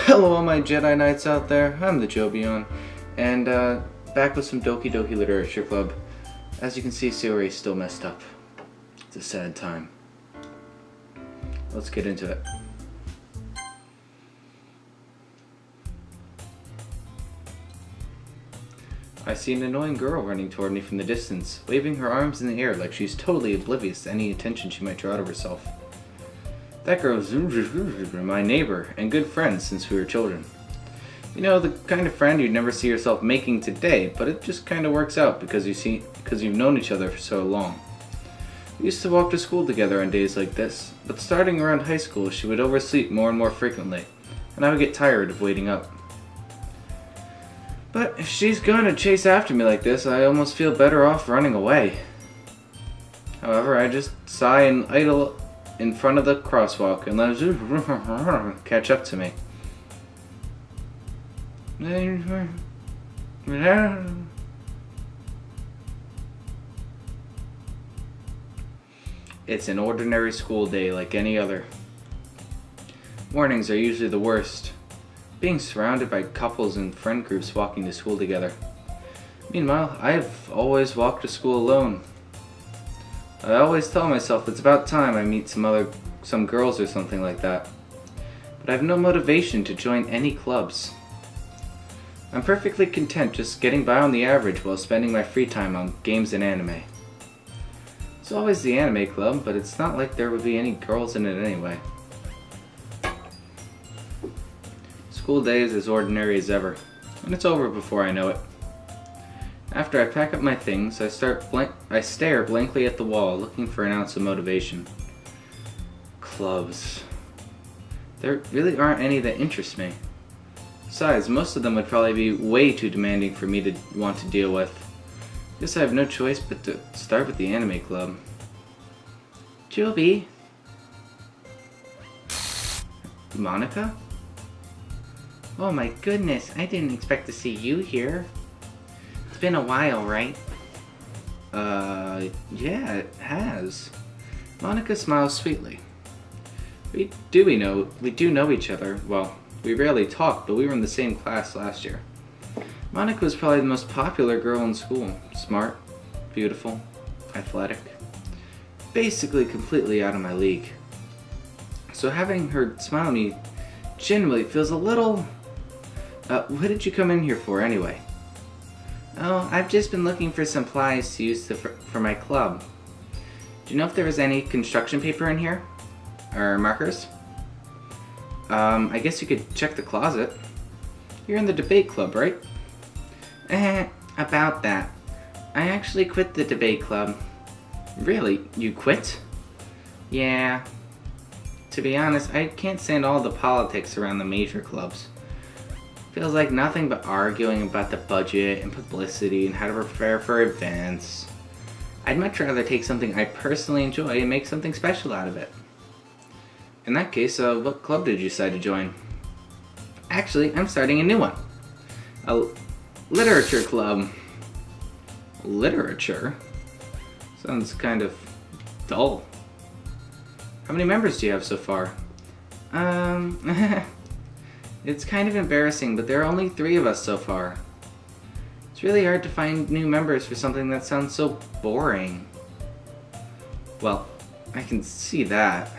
Hello all my Jedi Knights out there, I'm the Jobion, and back with some Doki Doki Literature Club. As you can see, Sayori's still messed up. It's a sad time. Let's get into it. I see an annoying girl running toward me from the distance, waving her arms in the air like she's totally oblivious to any attention she might draw to herself. That girl's my neighbor and good friend since we were children. You know, the kind of friend you'd never see yourself making today, but it just kind of works out because you've known each other for so long. We used to walk to school together on days like this, but starting around high school she would oversleep more and more frequently, and I would get tired of waiting up. But if she's going to chase after me like this, I almost feel better off running away. However, I just sigh and idle in front of the crosswalk and let her catch up to me. It's an ordinary school day like any other. Mornings are usually the worst, being surrounded by couples and friend groups walking to school together. Meanwhile, I've always walked to school alone. I always tell myself it's about time I meet some girls or something like that. But I have no motivation to join any clubs. I'm perfectly content just getting by on the average while spending my free time on games and anime. It's always the anime club, but it's not like there would be any girls in it anyway. School day is as ordinary as ever, and it's over before I know it. After I pack up my things, I stare blankly at the wall, looking for an ounce of motivation. Clubs. There really aren't any that interest me. Besides, most of them would probably be way too demanding for me to want to deal with. Guess I have no choice but to start with the anime club. Joby? Monika? Oh my goodness, I didn't expect to see you here. It's been a while, right? Yeah, it has. Monika smiles sweetly. We do know each other. Well, we rarely talk, but we were in the same class last year. Monika was probably the most popular girl in school. Smart, beautiful, athletic. Basically completely out of my league. So having her smile at me genuinely feels a little... what did you come in here for anyway? Oh, I've just been looking for supplies to use for my club. Do you know if there was any construction paper in here? Or markers? I guess you could check the closet. You're in the debate club, right? About that. I actually quit the debate club. Really? You quit? Yeah. To be honest, I can't stand all the politics around the major clubs. Feels like nothing but arguing about the budget and publicity and how to prepare for events. I'd much rather take something I personally enjoy and make something special out of it. In that case, what club did you decide to join? Actually, I'm starting a new one. A literature club. Literature? Sounds kind of dull. How many members do you have so far? It's kind of embarrassing, but there are only 3 of us so far. It's really hard to find new members for something that sounds so boring. Well, I can see that.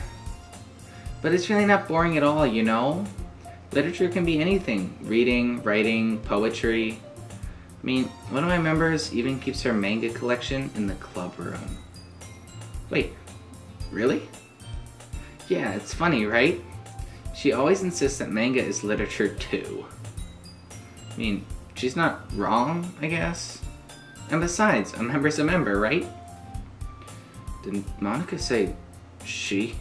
But it's really not boring at all, you know? Literature can be anything. Reading, writing, poetry. I mean, one of my members even keeps her manga collection in the club room. Wait, really? Yeah, it's funny, right? She always insists that manga is literature too. I mean, she's not wrong, I guess. And besides, a member's a member, right? Didn't Monika say she?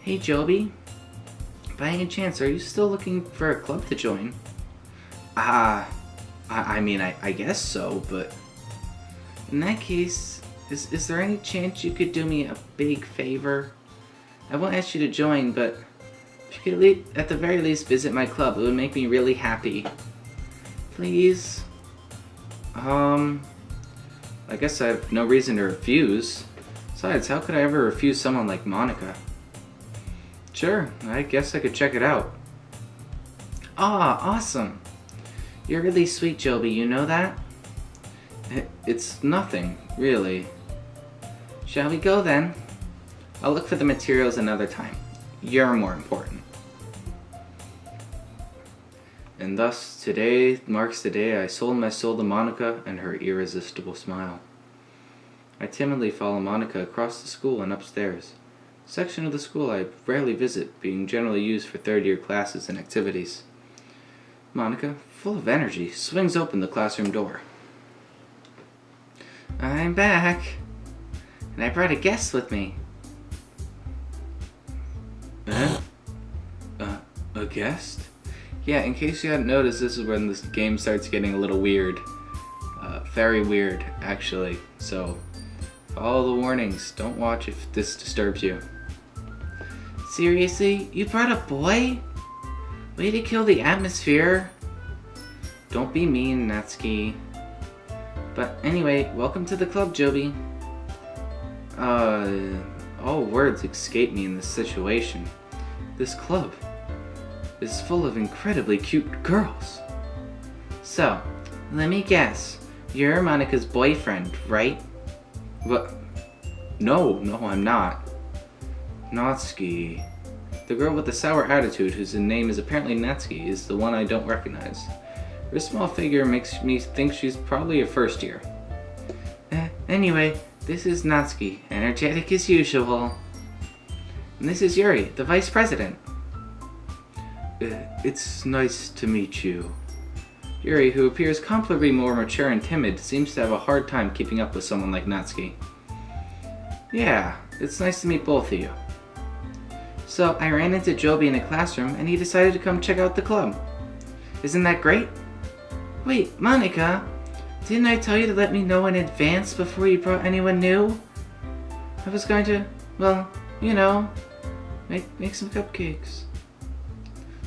Hey Joby, by any chance, are you still looking for a club to join? I mean, I guess so, but... In that case, is there any chance you could do me a big favor? I won't ask you to join, but if you could at the very least visit my club, it would make me really happy. Please? I guess I have no reason to refuse. Besides, how could I ever refuse someone like Monika? Sure, I guess I could check it out. Ah, awesome. You're really sweet, Joby, you know that? It's nothing, really. Shall we go then? I'll look for the materials another time. You're more important. And thus, today marks the day I sold my soul to Monica and her irresistible smile. I timidly follow Monica across the school and upstairs, a section of the school I rarely visit, being generally used for third-year classes and activities. Monica, full of energy, swings open the classroom door. I'm back, and I brought a guest with me. A guest? Yeah, in case you hadn't noticed, this is when this game starts getting a little weird. Very weird, actually. So, follow the warnings. Don't watch if this disturbs you. Seriously? You brought a boy? Way to kill the atmosphere. Don't be mean, Natsuki. But anyway, welcome to the club, Joby. All words escape me in this situation. This club is full of incredibly cute girls. So, let me guess. You're Monica's boyfriend, right? What? No, I'm not. Natsuki. The girl with the sour attitude, whose name is apparently Natsuki, is the one I don't recognize. Her small figure makes me think she's probably a first year. Anyway, this is Natsuki, energetic as usual. And this is Yuri, the vice president. It's nice to meet you. Yuri, who appears comparably more mature and timid, seems to have a hard time keeping up with someone like Natsuki. Yeah, it's nice to meet both of you. So, I ran into Joby in a classroom and he decided to come check out the club. Isn't that great? Wait, Monica, didn't I tell you to let me know in advance before you brought anyone new? I was going to, well, you know, make some cupcakes.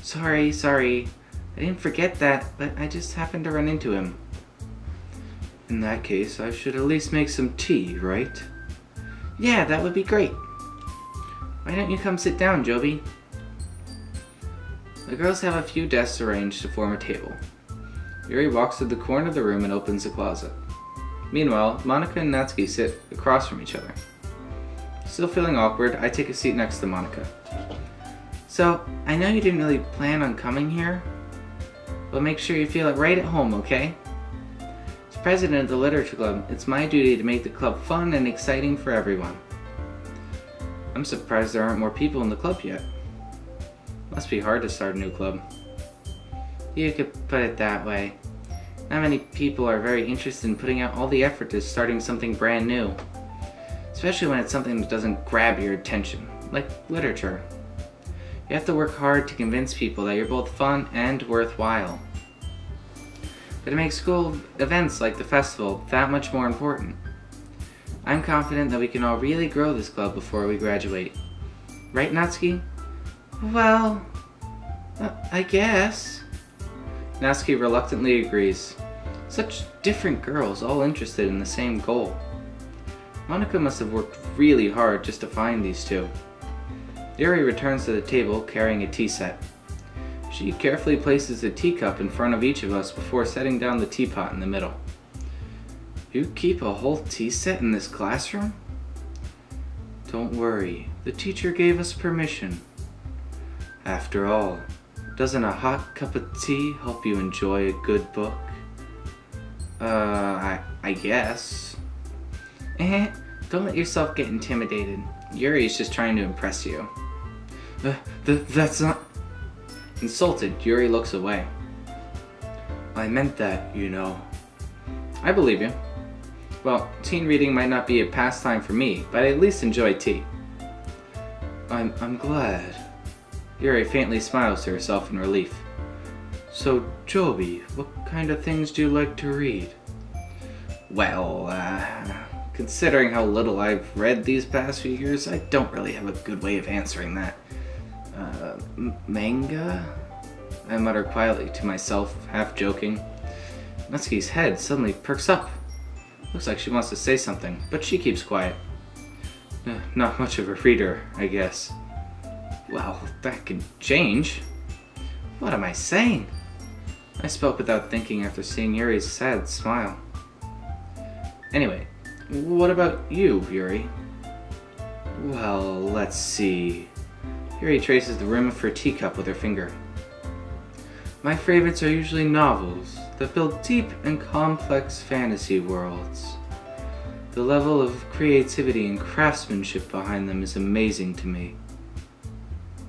Sorry. I didn't forget that, but I just happened to run into him. In that case, I should at least make some tea, right? Yeah, that would be great. Why don't you come sit down, Joby? The girls have a few desks arranged to form a table. Yuri walks to the corner of the room and opens the closet. Meanwhile, Monica and Natsuki sit across from each other. Still feeling awkward, I take a seat next to Monica. So, I know you didn't really plan on coming here, but make sure you feel it right at home, okay? As president of the Literature Club, it's my duty to make the club fun and exciting for everyone. I'm surprised there aren't more people in the club yet. Must be hard to start a new club. You could put it that way. Not many people are very interested in putting out all the effort to starting something brand new. Especially when it's something that doesn't grab your attention, like literature. You have to work hard to convince people that you're both fun and worthwhile. But it makes school events like the festival that much more important. I'm confident that we can all really grow this club before we graduate. Right, Natsuki? Well, I guess. Natsuki reluctantly agrees. Such different girls, all interested in the same goal. Monica must have worked really hard just to find these two. Yuri returns to the table carrying a tea set. She carefully places a teacup in front of each of us before setting down the teapot in the middle. You keep a whole tea set in this classroom? Don't worry, the teacher gave us permission. After all, doesn't a hot cup of tea help you enjoy a good book? I guess. Don't let yourself get intimidated. Yuri's just trying to impress you. That's not... Insulted, Yuri looks away. I meant that, you know. I believe you. Well, teen reading might not be a pastime for me, but I at least enjoy tea. I'm glad. Yuri faintly smiles to herself in relief. So, Joby, what kind of things do you like to read? Well, considering how little I've read these past few years, I don't really have a good way of answering that. Manga? I mutter quietly to myself, half joking. Natsuki's head suddenly perks up. Looks like she wants to say something, but she keeps quiet. Not much of a reader, I guess. Well, that can change. What am I saying? I spoke without thinking after seeing Yuri's sad smile. Anyway, what about you, Yuri? Well, let's see. Yuri traces the rim of her teacup with her finger. My favorites are usually novels that build deep and complex fantasy worlds. The level of creativity and craftsmanship behind them is amazing to me.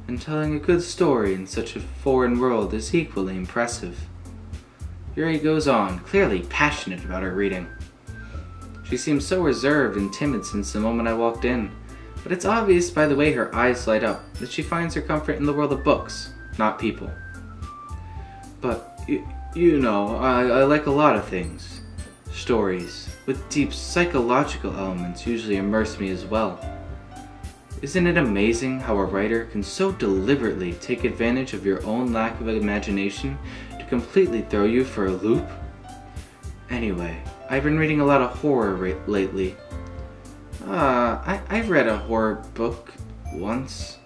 And telling a good story in such a foreign world is equally impressive. Yuri goes on, clearly passionate about her reading. She seems so reserved and timid since the moment I walked in, but it's obvious by the way her eyes light up that she finds her comfort in the world of books, not people. But, you know, I like a lot of things. Stories with deep psychological elements usually immerse me as well. Isn't it amazing how a writer can so deliberately take advantage of your own lack of imagination to completely throw you for a loop? Anyway, I've been reading a lot of horror lately. I've read a horror book once.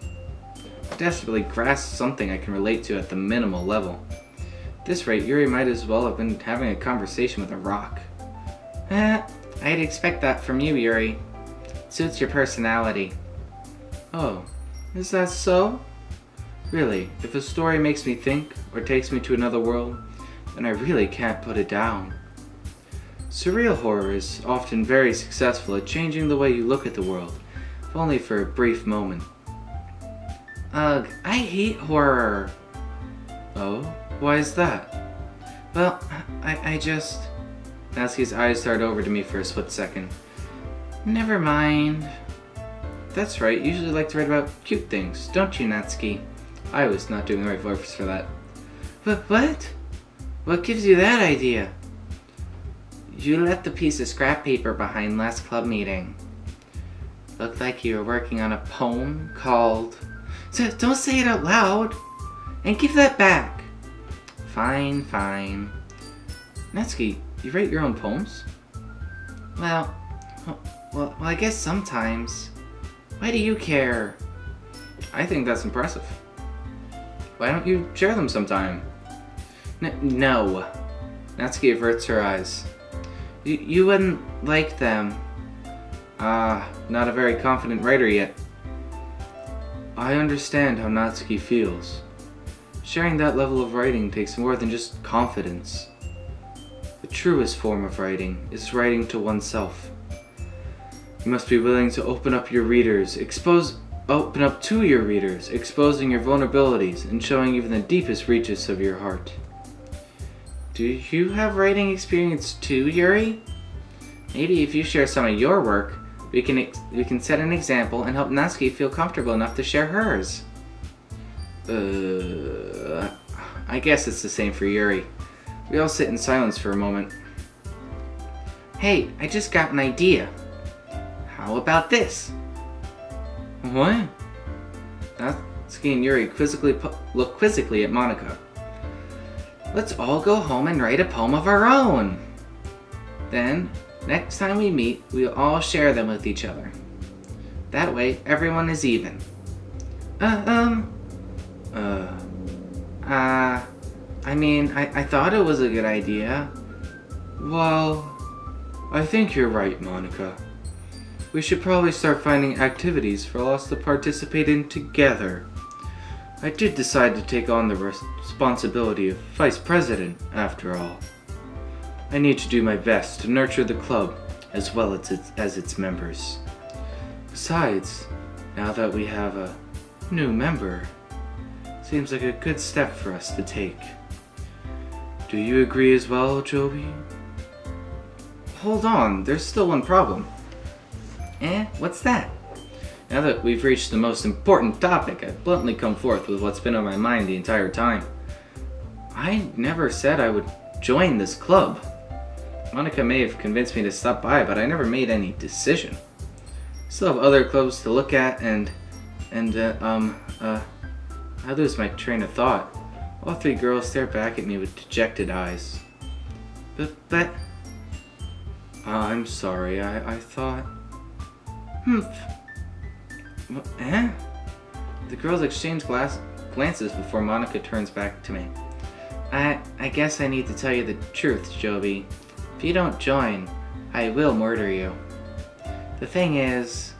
I desperately grasped something I can relate to at the minimal level. At this rate, Yuri might as well have been having a conversation with a rock. I'd expect that from you, Yuri. It suits your personality. Oh, is that so? Really, if a story makes me think or takes me to another world, then I really can't put it down. Surreal horror is often very successful at changing the way you look at the world, if only for a brief moment. Ugh, I hate horror. Oh, why is that? Well, I just... Natsuki's eyes started over to me for a split second. Never mind. That's right, you usually like to write about cute things, don't you, Natsuki? I was not doing the right voice for that. But what? What gives you that idea? You left the piece of scrap paper behind last club meeting. Looked like you were working on a poem called... So don't say it out loud! And give that back! Fine, fine. Natsuki, you write your own poems? Well, I guess sometimes. Why do you care? I think that's impressive. Why don't you share them sometime? No. Natsuki averts her eyes. You wouldn't like them. Not a very confident writer yet. I understand how Natsuki feels. Sharing that level of writing takes more than just confidence. The truest form of writing is writing to oneself. You must be willing to open up to your readers, exposing your vulnerabilities and showing even the deepest reaches of your heart. Do you have writing experience too, Yuri? Maybe if you share some of your work, we can set an example and help Natsuki feel comfortable enough to share hers. I guess it's the same for Yuri. We all sit in silence for a moment. Hey, I just got an idea. How about this? What? Natsuki and Yuri look quizzically at Monika. Let's all go home and write a poem of our own. Then, next time we meet, we'll all share them with each other. That way, everyone is even. I thought it was a good idea. Well, I think you're right, Monika. We should probably start finding activities for us to participate in together. I did decide to take on the responsibility of vice president, after all. I need to do my best to nurture the club as well as its members. Besides, now that we have a new member, seems like a good step for us to take. Do you agree as well, Joby? Hold on, there's still one problem. What's that? Now that we've reached the most important topic, I've bluntly come forth with what's been on my mind the entire time. I never said I would join this club. Monika may have convinced me to stop by, but I never made any decision. Still have other clubs to look at I lose my train of thought. All three girls stare back at me with dejected eyes. But... I'm sorry, I thought... The girls exchange glances before Monica turns back to me. I guess I need to tell you the truth, Joby. If you don't join, I will murder you. The thing is,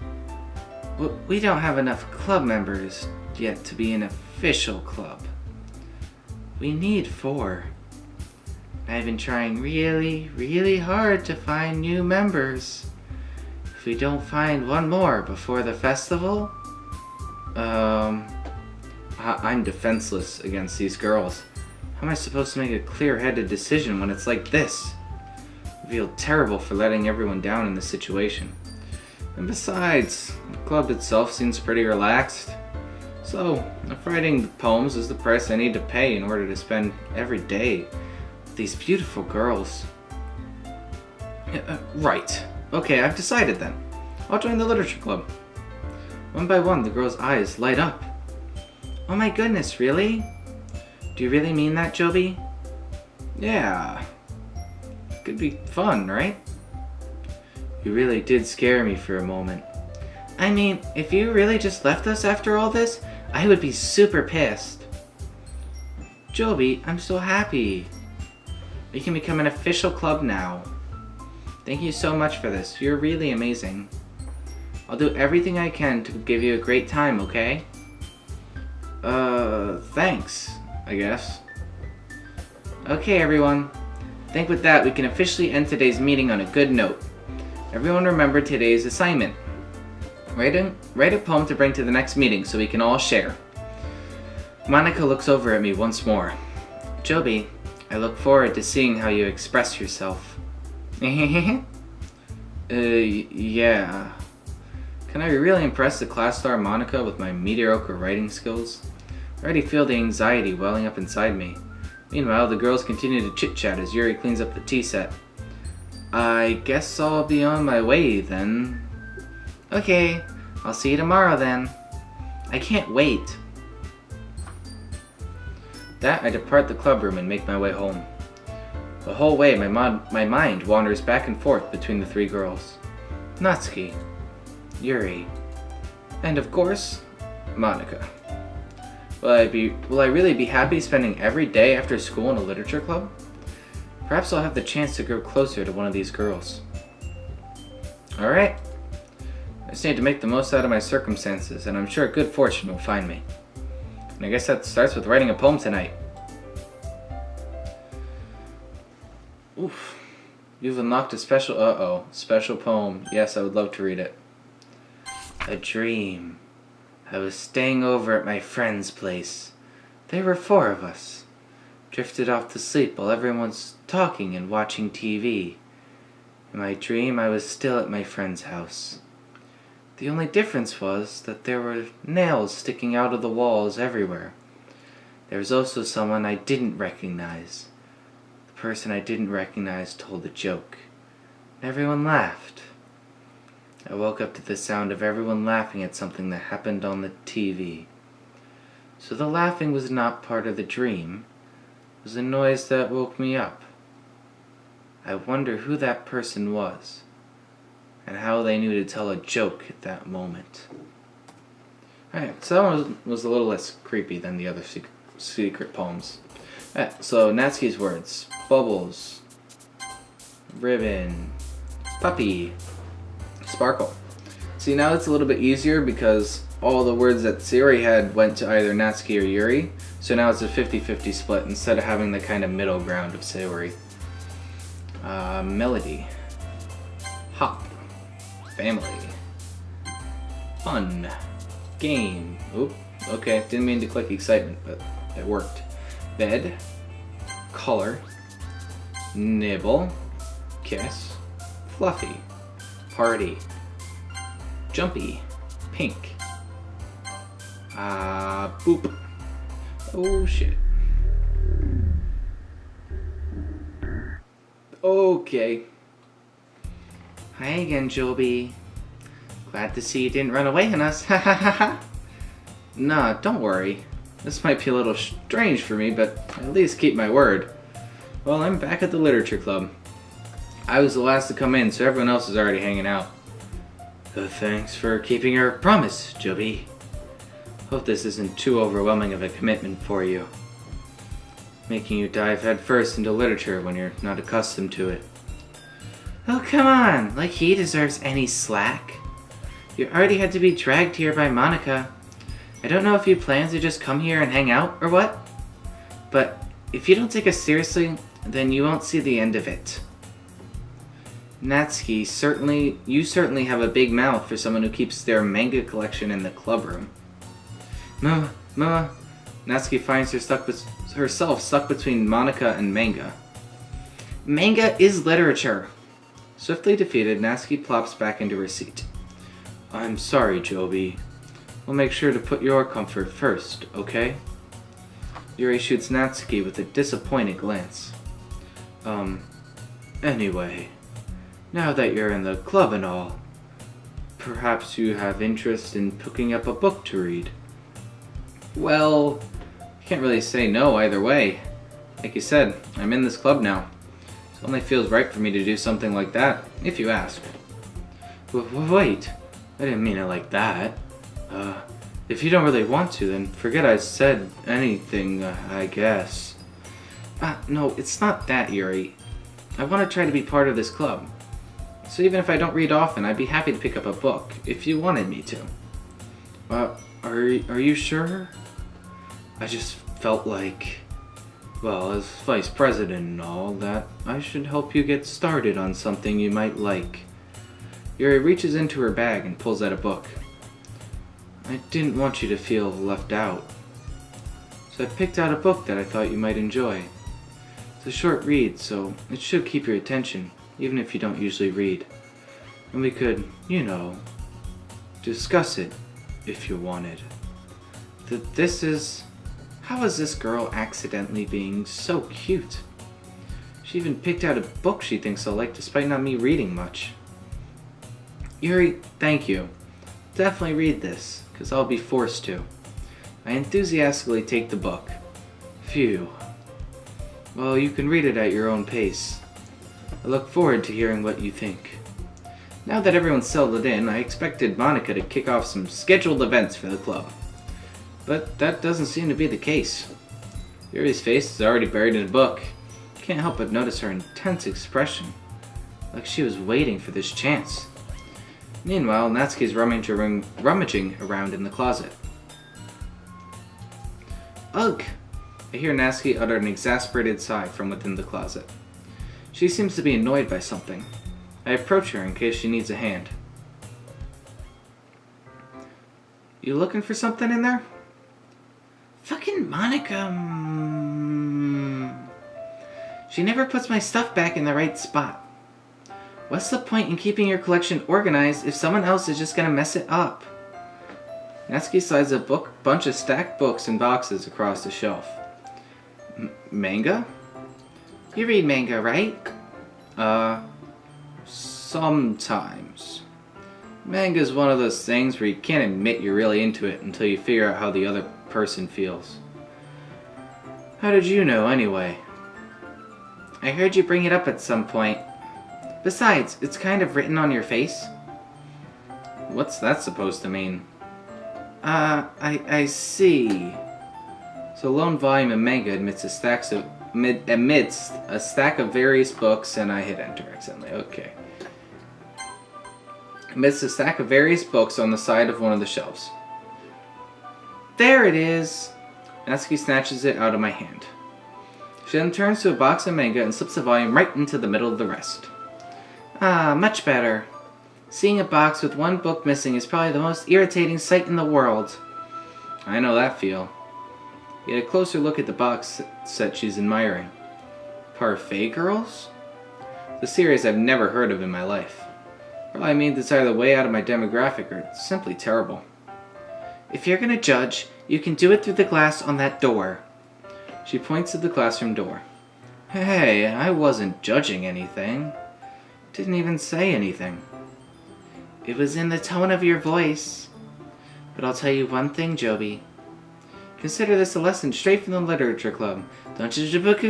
we don't have enough club members yet to be an official club. We need 4. I've been trying really, really hard to find new members. If we don't find one more before the festival, I'm defenseless against these girls. How am I supposed to make a clear-headed decision when it's like this? I feel terrible for letting everyone down in this situation. And besides, the club itself seems pretty relaxed. So, if writing poems is the price I need to pay in order to spend every day with these beautiful girls. Right. Okay, I've decided then. I'll join the literature club. One by one, the girls' eyes light up. Oh my goodness, really? Do you really mean that, Joby? Yeah. Could be fun, right? You really did scare me for a moment. I mean, if you really just left us after all this, I would be super pissed. Joby, I'm so happy. We can become an official club now. Thank you so much for this. You're really amazing. I'll do everything I can to give you a great time, okay? Thanks, I guess. Okay, everyone. I think with that, we can officially end today's meeting on a good note. Everyone remember today's assignment. Write a poem to bring to the next meeting so we can all share. Monica looks over at me once more. Joby, I look forward to seeing how you express yourself. Yeah. Can I really impress the class star Monica with my mediocre writing skills? I already feel the anxiety welling up inside me. Meanwhile, the girls continue to chit-chat as Yuri cleans up the tea set. I guess I'll be on my way then. Okay, I'll see you tomorrow then. I can't wait. That I depart the club room and make my way home. The whole way, my mind wanders back and forth between the 3 girls. Natsuki, Yuri, and of course, Monica. Will I really be happy spending every day after school in a literature club? Perhaps I'll have the chance to grow closer to one of these girls. Alright. I just need to make the most out of my circumstances, and I'm sure good fortune will find me. And I guess that starts with writing a poem tonight. Oof. You've unlocked a special poem. Yes, I would love to read it. A dream. I was staying over at my friend's place. There were 4 of us. Drifted off to sleep while everyone's talking and watching TV. In my dream, I was still at my friend's house. The only difference was that there were nails sticking out of the walls everywhere. There was also someone I didn't recognize. The person I didn't recognize told a joke. Everyone laughed. I woke up to the sound of everyone laughing at something that happened on the TV. So the laughing was not part of the dream. It was a noise that woke me up. I wonder who that person was, and how they knew to tell a joke at that moment. Alright, so that one was a little less creepy than the other secret poems. Alright, so Natsuki's words. Bubbles. Ribbon. Puppy. Sparkle. See, now it's a little bit easier because all the words that Sayori had went to either Natsuki or Yuri, so now it's a 50-50 split instead of having the kind of middle ground of Sayori. Melody. Hop. Family. Fun. Game. Oop, okay, didn't mean to click excitement, but it worked. Bed. Color. Nibble. Kiss. Fluffy. Party. Jumpy. Pink. Boop. Oh shit. Okay. Hi again, Joby. Glad to see you didn't run away on us. Ha ha ha ha. Nah, don't worry. This might be a little strange for me, but at least keep my word. Well, I'm back at the literature club. I was the last to come in, so everyone else is already hanging out. Thanks for keeping your promise, Joby. Hope this isn't too overwhelming of a commitment for you. Making you dive headfirst into literature when you're not accustomed to it. Oh, come on! Like he deserves any slack. You already had to be dragged here by Monica. I don't know if you plan to just come here and hang out or what, but if you don't take us seriously, then you won't see the end of it. Natsuki, you certainly have a big mouth for someone who keeps their manga collection in the club room. Mama, Natsuki finds herself stuck between Monica and manga. Manga is literature. Swiftly defeated, Natsuki plops back into her seat. I'm sorry, Joby. We'll make sure to put your comfort first, okay? Yuri shoots Natsuki with a disappointed glance. Anyway, now that you're in the club and all, perhaps you have interest in picking up a book to read. Well, I can't really say no either way. Like you said, I'm in this club now. It only feels right for me to do something like that, if you ask. Wait, I didn't mean it like that. If you don't really want to, then forget I said anything, I guess. No, it's not that, Yuri. I want to try to be part of this club. So even if I don't read often, I'd be happy to pick up a book, if you wanted me to. Are you sure? I just felt like, well, as vice president and all, that I should help you get started on something you might like. Yuri reaches into her bag and pulls out a book. I didn't want you to feel left out, so I picked out a book that I thought you might enjoy. It's a short read, so it should keep your attention, even if you don't usually read. And we could, discuss it, if you wanted. How is this girl accidentally being so cute? She even picked out a book she thinks I'll like despite not me reading much. Yuri, thank you. Definitely read this, because I'll be forced to. I enthusiastically take the book. Phew. Well, you can read it at your own pace. I look forward to hearing what you think. Now that everyone's settled in, I expected Monica to kick off some scheduled events for the club. But that doesn't seem to be the case. Yuri's face is already buried in a book. Can't help but notice her intense expression, like she was waiting for this chance. Meanwhile, Natsuki's rummaging around in the closet. Ugh! I hear Natsuki utter an exasperated sigh from within the closet. She seems to be annoyed by something. I approach her in case she needs a hand. You looking for something in there? Fucking Monica. She never puts my stuff back in the right spot. What's the point in keeping your collection organized if someone else is just gonna mess it up? Natsuki slides a bunch of stacked books and boxes across the shelf. Manga? You read manga, right? Sometimes. Manga's one of those things where you can't admit you're really into it until you figure out how the other person feels. How did you know, anyway? I heard you bring it up at some point. Besides, it's kind of written on your face. What's that supposed to mean? I see. So lone volume of manga amidst a stack of various books, and I hit enter accidentally. Okay. Amidst a stack of various books on the side of one of the shelves. There it is! Natsuki snatches it out of my hand. She then turns to a box of manga and slips the volume right into the middle of the rest. Ah, much better. Seeing a box with one book missing is probably the most irritating sight in the world. I know that feel. Get a closer look at the box set she's admiring. Parfait Girls? The series I've never heard of in my life. Probably means it's either way out of my demographic or it's simply terrible. If you're gonna judge, you can do it through the glass on that door. She points to the classroom door. Hey, I wasn't judging anything. Didn't even say anything. It was in the tone of your voice. But I'll tell you one thing, Joby. Consider this a lesson straight from the literature club. Don't judge a book.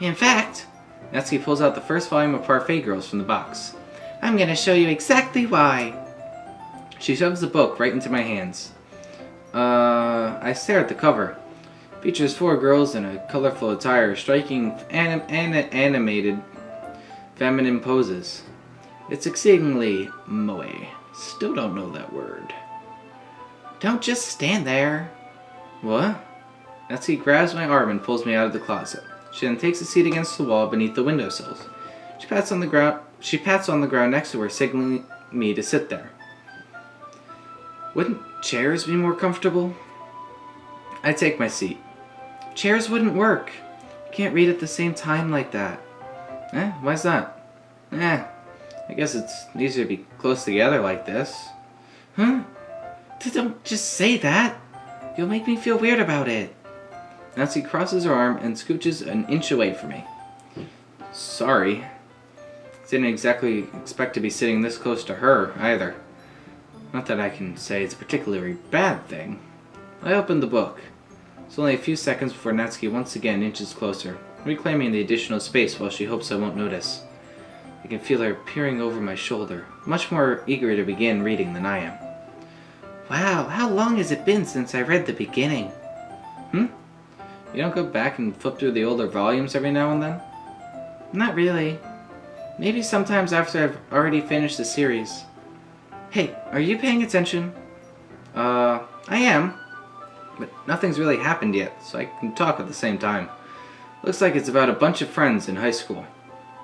In fact, Natsuki pulls out the first volume of Parfait Girls from the box. I'm gonna show you exactly why. She shoves the book right into my hands. I stare at the cover. Features 4 girls in a colorful attire striking animated feminine poses. It's exceedingly moe. Still don't know that word. Don't just stand there. What? Natsuki grabs my arm and pulls me out of the closet. She then takes a seat against the wall beneath the windowsills. She pats on the ground next to her, signaling me to sit there. Wouldn't chairs be more comfortable? I take my seat. Chairs wouldn't work. Can't read at the same time like that. Why's that? I guess it's easier to be close together like this. Huh? Don't just say that. You'll make me feel weird about it. Natsuki crosses her arm and scooches an inch away from me. Sorry. Didn't exactly expect to be sitting this close to her, either. Not that I can say it's a particularly bad thing. I opened the book. It's only a few seconds before Natsuki once again inches closer, reclaiming the additional space while she hopes I won't notice. I can feel her peering over my shoulder, much more eager to begin reading than I am. Wow, how long has it been since I read the beginning? You don't go back and flip through the older volumes every now and then? Not really. Maybe sometimes after I've already finished the series. Hey, are you paying attention? I am. But nothing's really happened yet, so I can talk at the same time. Looks like it's about a bunch of friends in high school.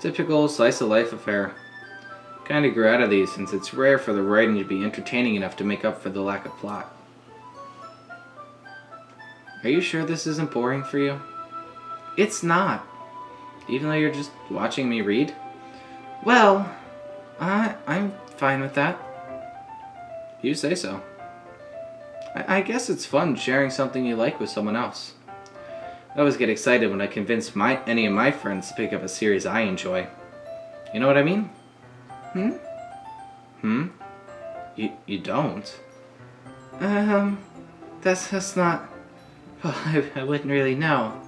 Typical slice-of-life affair. Kinda grew out of these since it's rare for the writing to be entertaining enough to make up for the lack of plot. Are you sure this isn't boring for you? It's not. Even though you're just watching me read? Well, I'm fine with that. You say so. I guess it's fun sharing something you like with someone else. I always get excited when I convince any of my friends to pick up a series I enjoy. You know what I mean? You don't? That's not... Well, I wouldn't really know.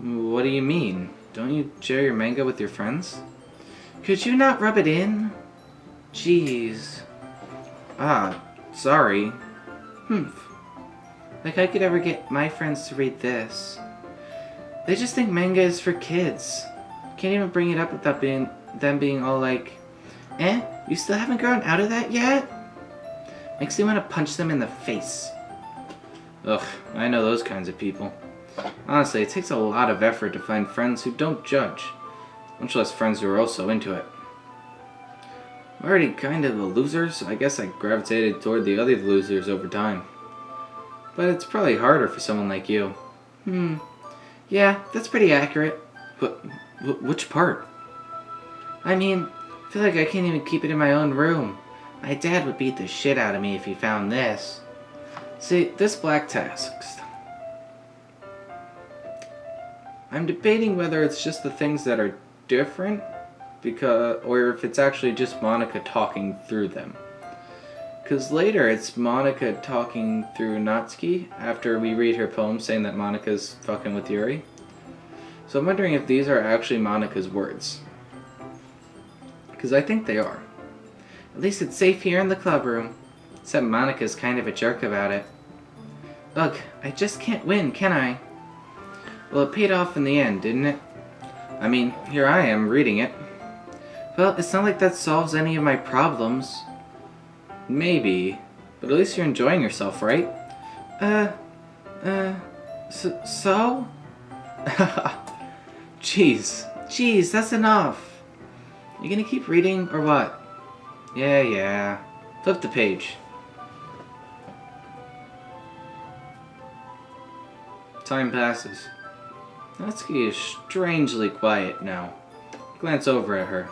What do you mean? Don't you share your manga with your friends? Could you not rub it in? Jeez. Sorry. Like I could ever get my friends to read this. They just think manga is for kids. Can't even bring it up without them being all like, you still haven't grown out of that yet? Makes me want to punch them in the face. Ugh, I know those kinds of people. Honestly, it takes a lot of effort to find friends who don't judge. Much less friends who are also into it. I'm already kind of a loser, so I guess I gravitated toward the other losers over time. But it's probably harder for someone like you. Yeah, that's pretty accurate. But, which part? I mean, I feel like I can't even keep it in my own room. My dad would beat the shit out of me if he found this. See, this black text. I'm debating whether it's just the things that are different, or if it's actually just Monika talking through them. Because later it's Monika talking through Natsuki after we read her poem saying that Monika's fucking with Yuri. So I'm wondering if these are actually Monika's words. Because I think they are. At least it's safe here in the club room. Except Monika's kind of a jerk about it. Ugh, I just can't win, can I? Well, it paid off in the end, didn't it? I mean, here I am, reading it. Well, it's not like that solves any of my problems. Maybe, but at least you're enjoying yourself, right? So? Jeez, that's enough. You gonna keep reading, or what? Yeah. Flip the page. Time passes. Natsuki is strangely quiet now. I glance over at her.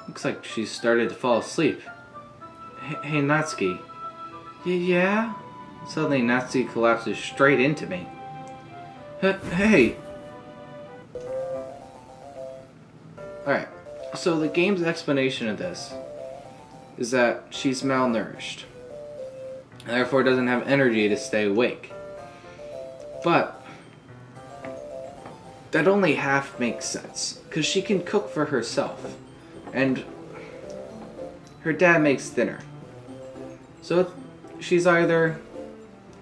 Looks like she's started to fall asleep. Hey, Natsuki. Yeah? Suddenly, Natsuki collapses straight into me. Hey! Alright, so the game's explanation of this is that she's malnourished, and therefore doesn't have energy to stay awake. But that only half makes sense, because she can cook for herself. And her dad makes dinner. So she's either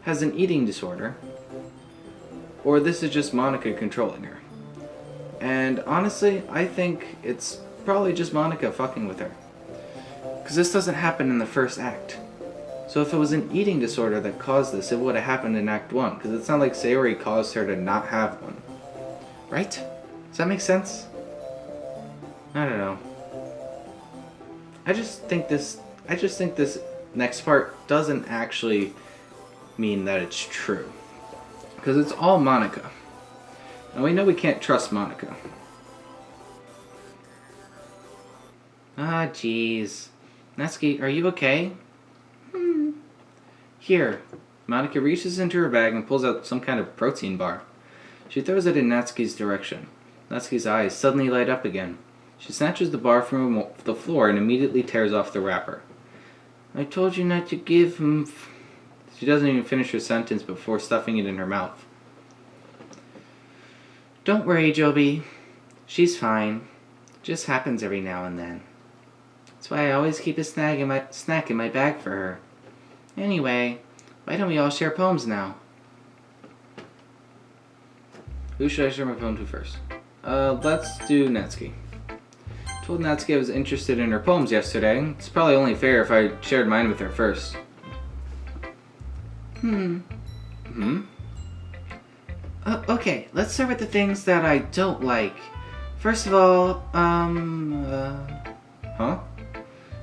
has an eating disorder, or this is just Monica controlling her. And honestly, I think it's probably just Monica fucking with her. Because this doesn't happen in the first act. So if it was an eating disorder that caused this, it would have happened in Act 1. Because it's not like Sayori caused her to not have one. Right? Does that make sense? I don't know. I just think this next part doesn't actually mean that it's true. Because it's all Monica. And we know we can't trust Monica. Ah, jeez. Natsuki, are you okay? Here. Monica reaches into her bag and pulls out some kind of protein bar. She throws it in Natsuki's direction. Natsuki's eyes suddenly light up again. She snatches the bar from the floor and immediately tears off the wrapper. I told you not to give him... She doesn't even finish her sentence before stuffing it in her mouth. Don't worry, Joby. She's fine. Just happens every now and then. That's why I always keep a snack in my bag for her. Anyway, why don't we all share poems now? Who should I share my poem to first? Let's do Natsuki. I told Natsuki I was interested in her poems yesterday. It's probably only fair if I shared mine with her first. Okay, let's start with the things that I don't like. First of all,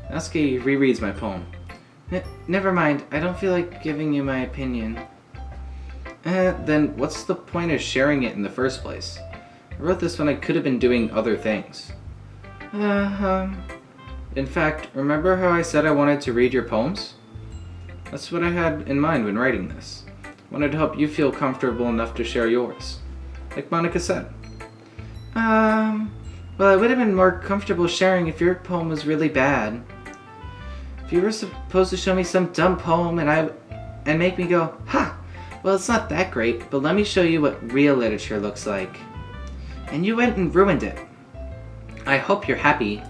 Natsuki rereads my poem. Never mind, I don't feel like giving you my opinion. Then what's the point of sharing it in the first place? I wrote this when I could have been doing other things. In fact, remember how I said I wanted to read your poems? That's what I had in mind when writing this. I wanted to help you feel comfortable enough to share yours. Like Monica said. Well, I would have been more comfortable sharing if your poem was really bad. If you were supposed to show me some dumb poem and make me go, ha! Well, it's not that great, but let me show you what real literature looks like. And you went and ruined it. I hope you're happy.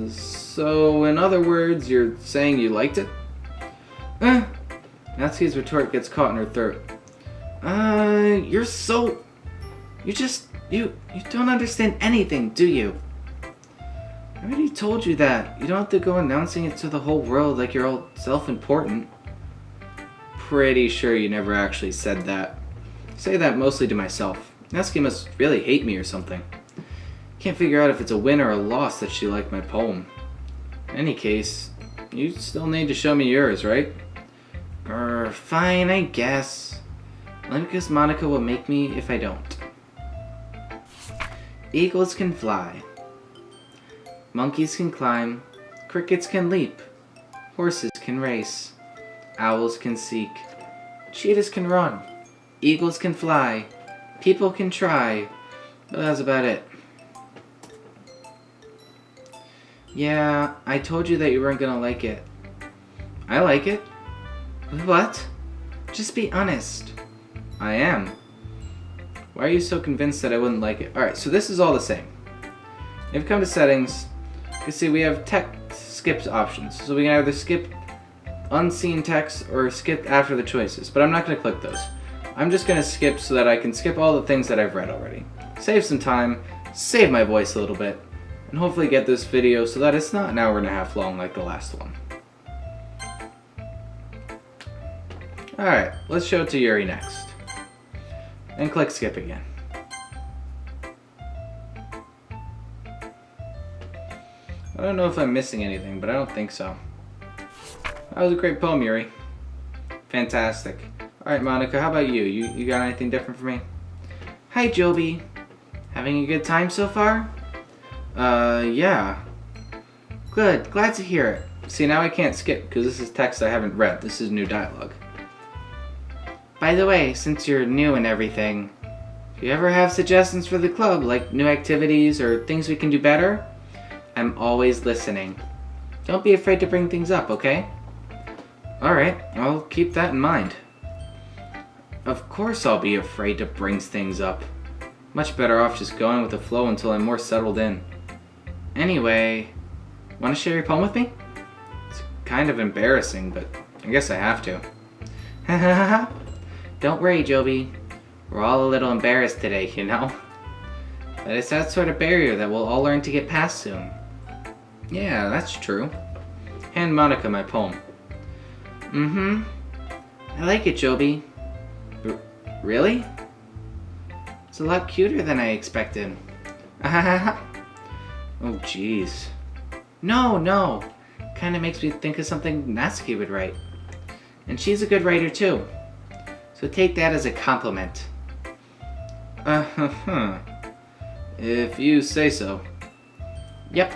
So in other words, you're saying you liked it? Natsuki's retort gets caught in her throat. You don't understand anything, do you? I already told you that. You don't have to go announcing it to the whole world like you're all self-important. Pretty sure you never actually said that. I say that mostly to myself. Natsuki must really hate me or something. Can't figure out if it's a win or a loss that she liked my poem. In any case, you still need to show me yours, right? Fine, I guess. Only because Monica will make me if I don't. Eagles can fly. Monkeys can climb. Crickets can leap. Horses can race. Owls can seek. Cheetahs can run. Eagles can fly. People can try. But that's about it. Yeah, I told you that you weren't gonna like it. I like it. What? Just be honest. I am. Why are you so convinced that I wouldn't like it? Alright, so this is all the same. If you come to settings, you can see we have text skips options. So we can either skip unseen text or skip after the choices. But I'm not going to click those. I'm just going to skip so that I can skip all the things that I've read already. Save some time, save my voice a little bit, and hopefully get this video so that it's not an hour and a half long like the last one. Alright, let's show it to Yuri next. And click skip again. I don't know if I'm missing anything, but I don't think so. That was a great poem, Yuri. Fantastic. Alright, Monica, how about you? You got anything different for me? Hi, Joby. Having a good time so far? Yeah. Good, glad to hear it. See, now I can't skip, because this is text I haven't read. This is new dialogue. By the way, since you're new and everything, if you ever have suggestions for the club, like new activities or things we can do better, I'm always listening. Don't be afraid to bring things up, okay? Alright, I'll keep that in mind. Of course I'll be afraid to bring things up. Much better off just going with the flow until I'm more settled in. Anyway, Want to share your poem with me? It's kind of embarrassing, but I guess I have to. Ha ha ha ha. Don't worry, Joby. We're all a little embarrassed today, you know? But it's that sort of barrier that we'll all learn to get past soon. Yeah, that's true. Hand Monica my poem. Mm-hmm. I like it, Joby. Really? It's a lot cuter than I expected. Oh, jeez. No. Kinda makes me think of something Natsuki would write. And she's a good writer too. So take that as a compliment. If you say so. Yep.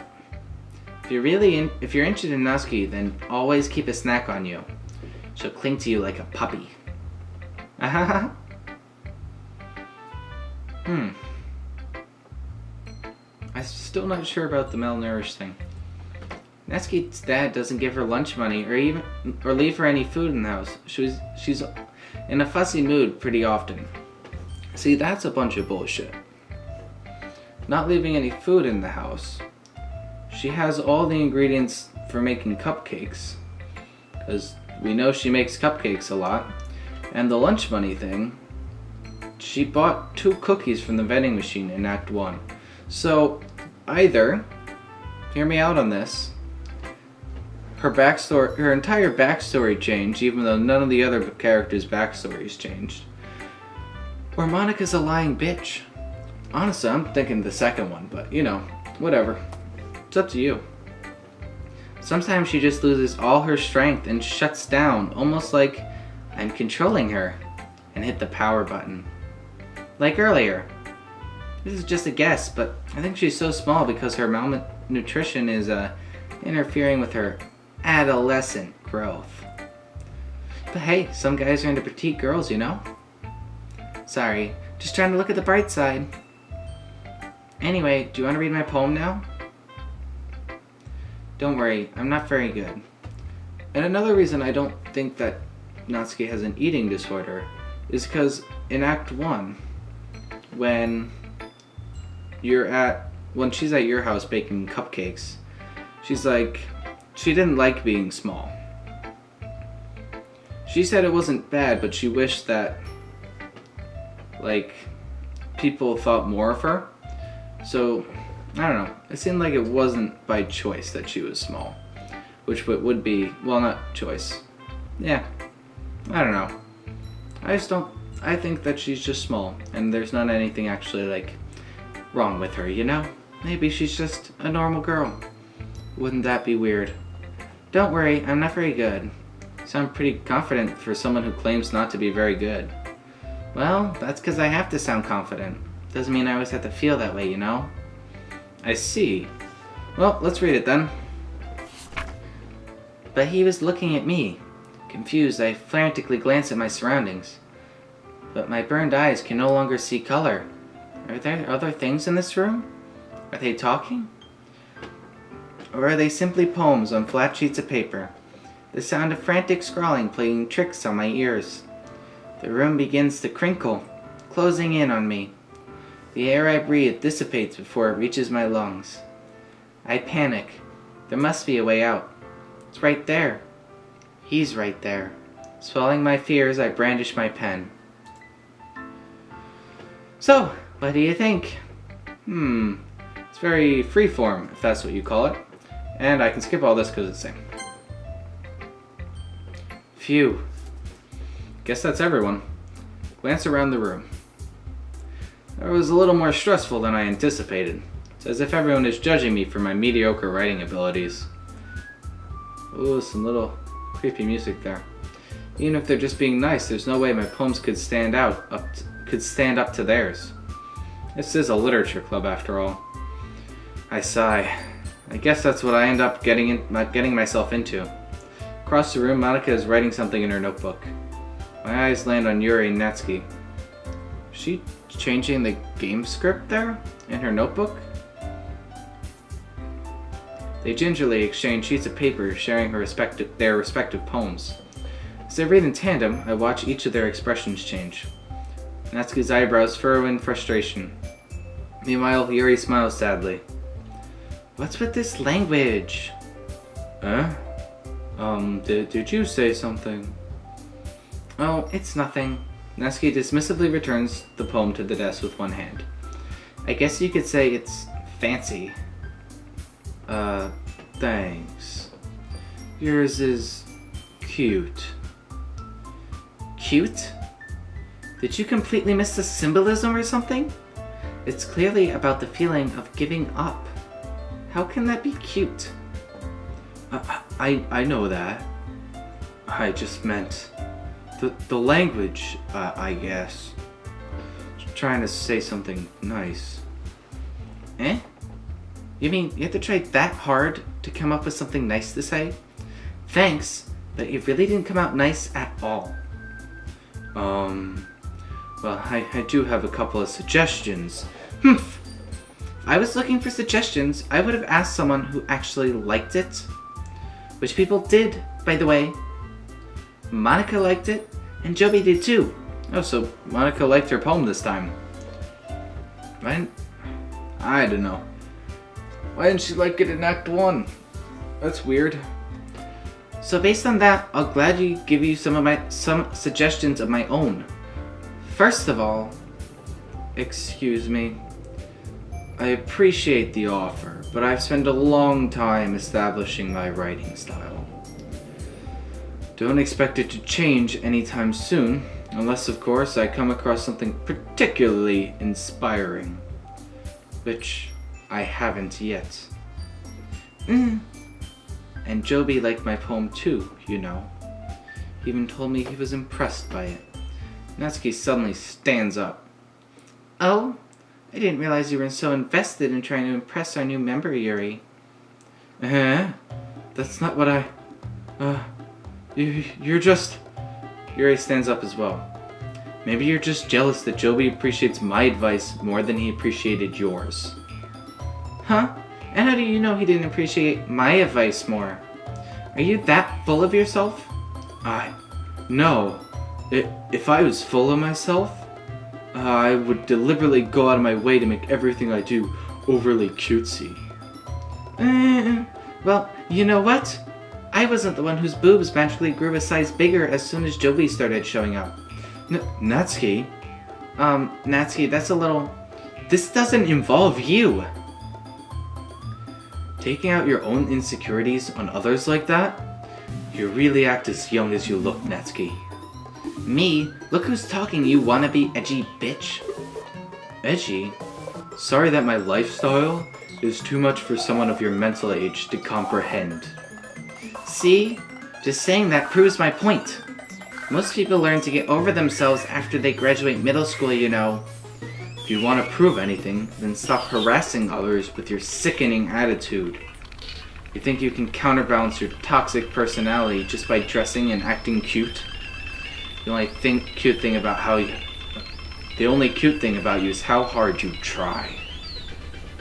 If you're interested in Natsuki, then always keep a snack on you. She'll cling to you like a puppy. I'm still not sure about the malnourished thing. Natsuki's dad doesn't give her lunch money or leave her any food in the house. She's in a fussy mood pretty often. See, that's a bunch of bullshit. Not leaving any food in the house. She has all the ingredients for making cupcakes, because we know she makes cupcakes a lot. And the lunch money thing, she bought 2 cookies from the vending machine in Act 1. So, either, hear me out on this, her entire backstory changed, even though none of the other characters' backstories changed. Or Monica's a lying bitch. Honestly, I'm thinking the second one, but you know, whatever. It's up to you. Sometimes she just loses all her strength and shuts down, almost like I'm controlling her, and hit the power button. Like earlier. This is just a guess, but I think she's so small because her malnutrition is interfering with her adolescent growth. But hey, some guys are into petite girls, you know? Sorry, just trying to look at the bright side. Anyway, do you want to read my poem now? Don't worry, I'm not very good. And another reason I don't think that Natsuki has an eating disorder is because in Act 1, when she's at your house baking cupcakes, she's like, she didn't like being small. She said it wasn't bad, but she wished that, like, people thought more of her. So, I don't know. It seemed like it wasn't by choice that she was small. Which would be, well, not choice. Yeah. I don't know. I think that she's just small, and there's not anything actually, like, wrong with her, you know? Maybe she's just a normal girl. Wouldn't that be weird? Don't worry, I'm not very good. Sound pretty confident for someone who claims not to be very good. Well, that's because I have to sound confident. Doesn't mean I always have to feel that way, you know? I see. Well, let's read it then. But he was looking at me. Confused, I frantically glanced at my surroundings. But my burned eyes can no longer see color. Are there other things in this room? Are they talking? Or are they simply poems on flat sheets of paper? The sound of frantic scrawling playing tricks on my ears. The room begins to crinkle, closing in on me. The air I breathe dissipates before it reaches my lungs. I panic. There must be a way out. It's right there. He's right there. Swallowing my fears, I brandish my pen. So, what do you think? It's very freeform, if that's what you call it. And I can skip all this because it's the same. Phew. Guess that's everyone. Glance around the room. It was a little more stressful than I anticipated. It's as if everyone is judging me for my mediocre writing abilities. Ooh, some little creepy music there. Even if they're just being nice, there's no way my poems could stand up to theirs. This is a literature club after all. I sigh. I guess that's what I end up getting myself into. Across the room, Monica is writing something in her notebook. My eyes land on Yuri and Natsuki. Is she changing the game script there in her notebook? They gingerly exchange sheets of paper, sharing their respective poems. As they read in tandem, I watch each of their expressions change. Natsuki's eyebrows furrow in frustration. Meanwhile, Yuri smiles sadly. What's with this language? Eh? Did you say something? Oh, it's nothing. Natsuki dismissively returns the poem to the desk with one hand. I guess you could say it's fancy. Thanks. Yours is cute. Cute? Did you completely miss the symbolism or something? It's clearly about the feeling of giving up. How can that be cute? I know that. I just meant the language, I guess. Trying to say something nice. Eh? You mean you have to try that hard to come up with something nice to say? Thanks, but it really didn't come out nice at all. Well, I do have a couple of suggestions. Humph! I was looking for suggestions. I would have asked someone who actually liked it. Which people did, by the way. Monika liked it, and Joby did too. Oh, so Monika liked her poem this time. I don't know. Why didn't she like it in Act 1? That's weird. So based on that, I'll gladly give you some suggestions of my own. First of all, excuse me. I appreciate the offer, but I've spent a long time establishing my writing style. Don't expect it to change anytime soon, unless of course I come across something particularly inspiring. Which I haven't yet. And Joby liked my poem too, you know. He even told me he was impressed by it. Natsuki suddenly stands up. Oh? I didn't realize you were so invested in trying to impress our new member, Yuri. That's not what you're just... Yuri stands up as well. Maybe you're just jealous that Joby appreciates my advice more than he appreciated yours. Huh? And how do you know he didn't appreciate my advice more? Are you that full of yourself? No. If I was full of myself, I would deliberately go out of my way to make everything I do overly cutesy. Well, you know what? I wasn't the one whose boobs magically grew a size bigger as soon as Joby started showing up. Natsuki? Natsuki, that's a little... This doesn't involve you! Taking out your own insecurities on others like that? You really act as young as you look, Natsuki. Me? Look who's talking, you wannabe edgy bitch. Edgy? Sorry that my lifestyle is too much for someone of your mental age to comprehend. See? Just saying that proves my point. Most people learn to get over themselves after they graduate middle school, you know. If you want to prove anything, then stop harassing others with your sickening attitude. You think you can counterbalance your toxic personality just by dressing and acting cute? The only cute thing about you is how hard you try.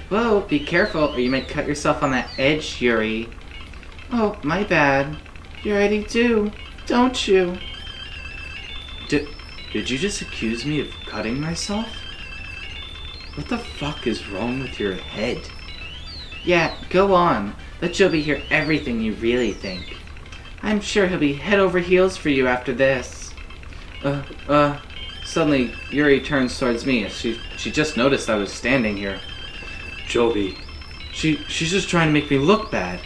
Whoa, be careful or you might cut yourself on that edge, Yuri. Oh, my bad. You're ready too, don't you? Did you just accuse me of cutting myself? What the fuck is wrong with your head? Yeah, go on. Let Joby hear everything you really think. I'm sure he'll be head over heels for you after this. Suddenly, Yuri turns towards me as she just noticed I was standing here. Joby, she's just trying to make me look bad.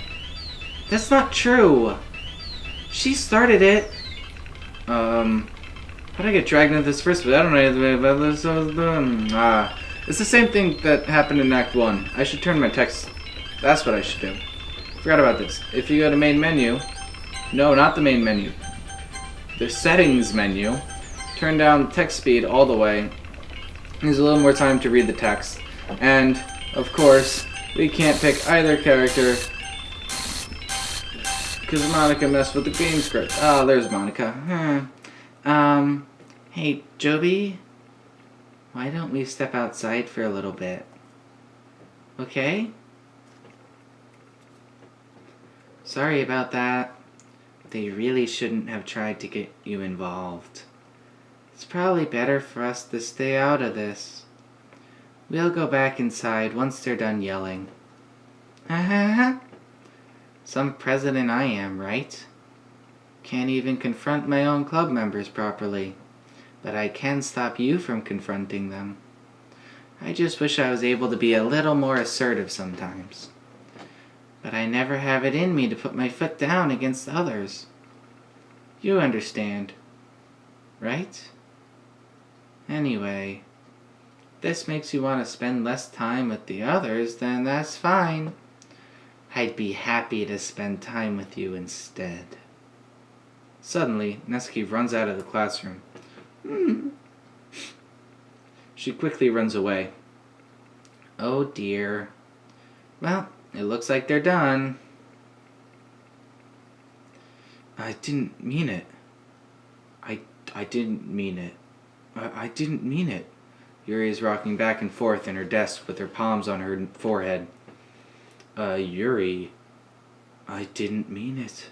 That's not true. She started it. How did I get dragged into this first? But I don't know anything about this. It's the same thing that happened in Act 1. I should turn my text. That's what I should do. Forgot about this. If you go to main menu, no, not the main menu. The settings menu. Turn down text speed all the way. There's a little more time to read the text. And, of course, we can't pick either character because Monika messed with the game script. Oh, there's Monika. Hey, Joby? Why don't we step outside for a little bit? Okay? Sorry about that. They really shouldn't have tried to get you involved. It's probably better for us to stay out of this. We'll go back inside once they're done yelling. Some president I am, right? Can't even confront my own club members properly. But I can stop you from confronting them. I just wish I was able to be a little more assertive sometimes. But I never have it in me to put my foot down against others. You understand, right? Anyway, if this makes you want to spend less time with the others, then that's fine. I'd be happy to spend time with you instead. Suddenly, Natsuki runs out of the classroom. She quickly runs away. Oh dear. Well, it looks like they're done. I didn't mean it. I didn't mean it. I didn't mean it. Yuri is rocking back and forth in her desk with her palms on her forehead. Yuri, I didn't mean it.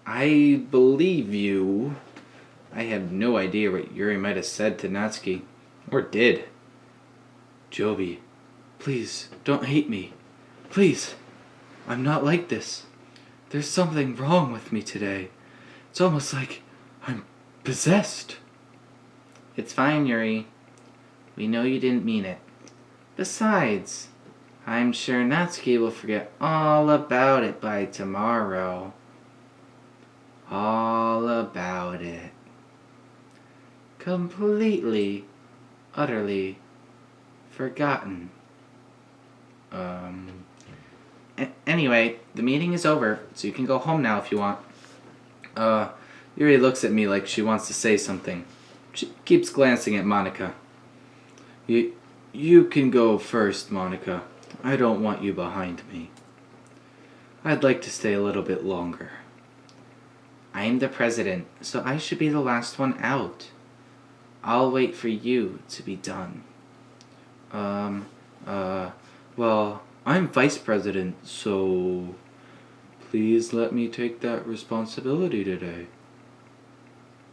I believe you. I have no idea what Yuri might have said to Natsuki. Or did. Joby, please, don't hate me. Please. I'm not like this. There's something wrong with me today. It's almost like I'm possessed. It's fine, Yuri. We know you didn't mean it. Besides, I'm sure Natsuki will forget all about it by tomorrow. All about it. Completely, utterly forgotten. Anyway, the meeting is over, so you can go home now if you want. Yuri looks at me like she wants to say something. She keeps glancing at Monika. You can go first, Monika. I don't want you behind me. I'd like to stay a little bit longer. I'm the president, so I should be the last one out. I'll wait for you to be done. Well, I'm vice president, so please let me take that responsibility today.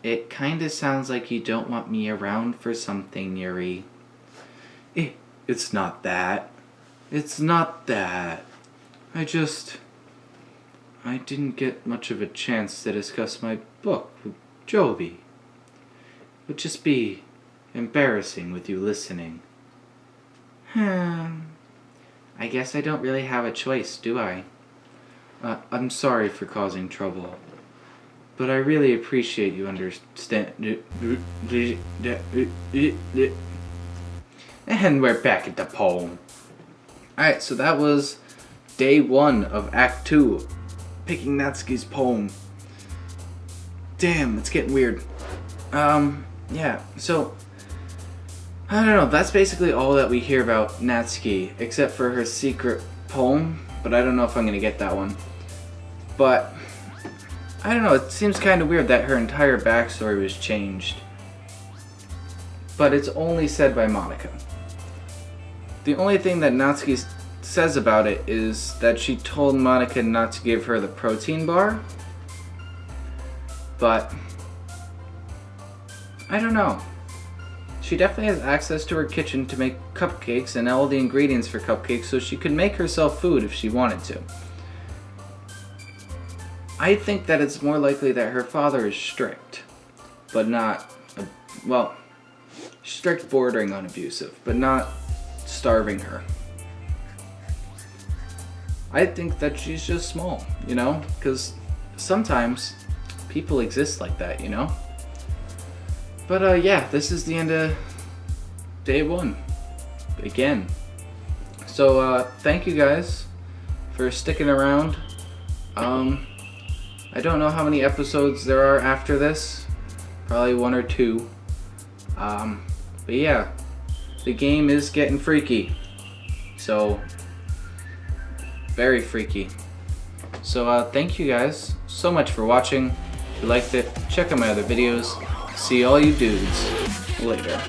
It kinda sounds like you don't want me around for something, Yuri. It's not that. It's not that. I didn't get much of a chance to discuss my book with Joby. It would just be embarrassing with you listening. I guess I don't really have a choice, do I? I'm sorry for causing trouble, but I really appreciate you understand. And we're back at the poem. Alright, so that was day 1 of Act 2, picking Natsuki's poem. Damn, it's getting weird. Yeah, so I don't know, that's basically all that we hear about Natsuki, except for her secret poem, but I don't know if I'm gonna get that one. But I don't know, it seems kind of weird that her entire backstory was changed. But it's only said by Monika. The only thing that Natsuki says about it is that she told Monika not to give her the protein bar. But I don't know. She definitely has access to her kitchen to make cupcakes and all the ingredients for cupcakes, so she could make herself food if she wanted to. I think that it's more likely that her father is strict, but not, well, strict bordering on abusive, but not starving her. I think that she's just small, you know, because sometimes people exist like that, you know? But yeah, this is the end of day 1, again. So thank you guys for sticking around. I don't know how many episodes there are after this, probably 1 or 2. But yeah, the game is getting freaky, so very freaky. So thank you guys so much for watching. If you liked it, check out my other videos. See all you dudes later.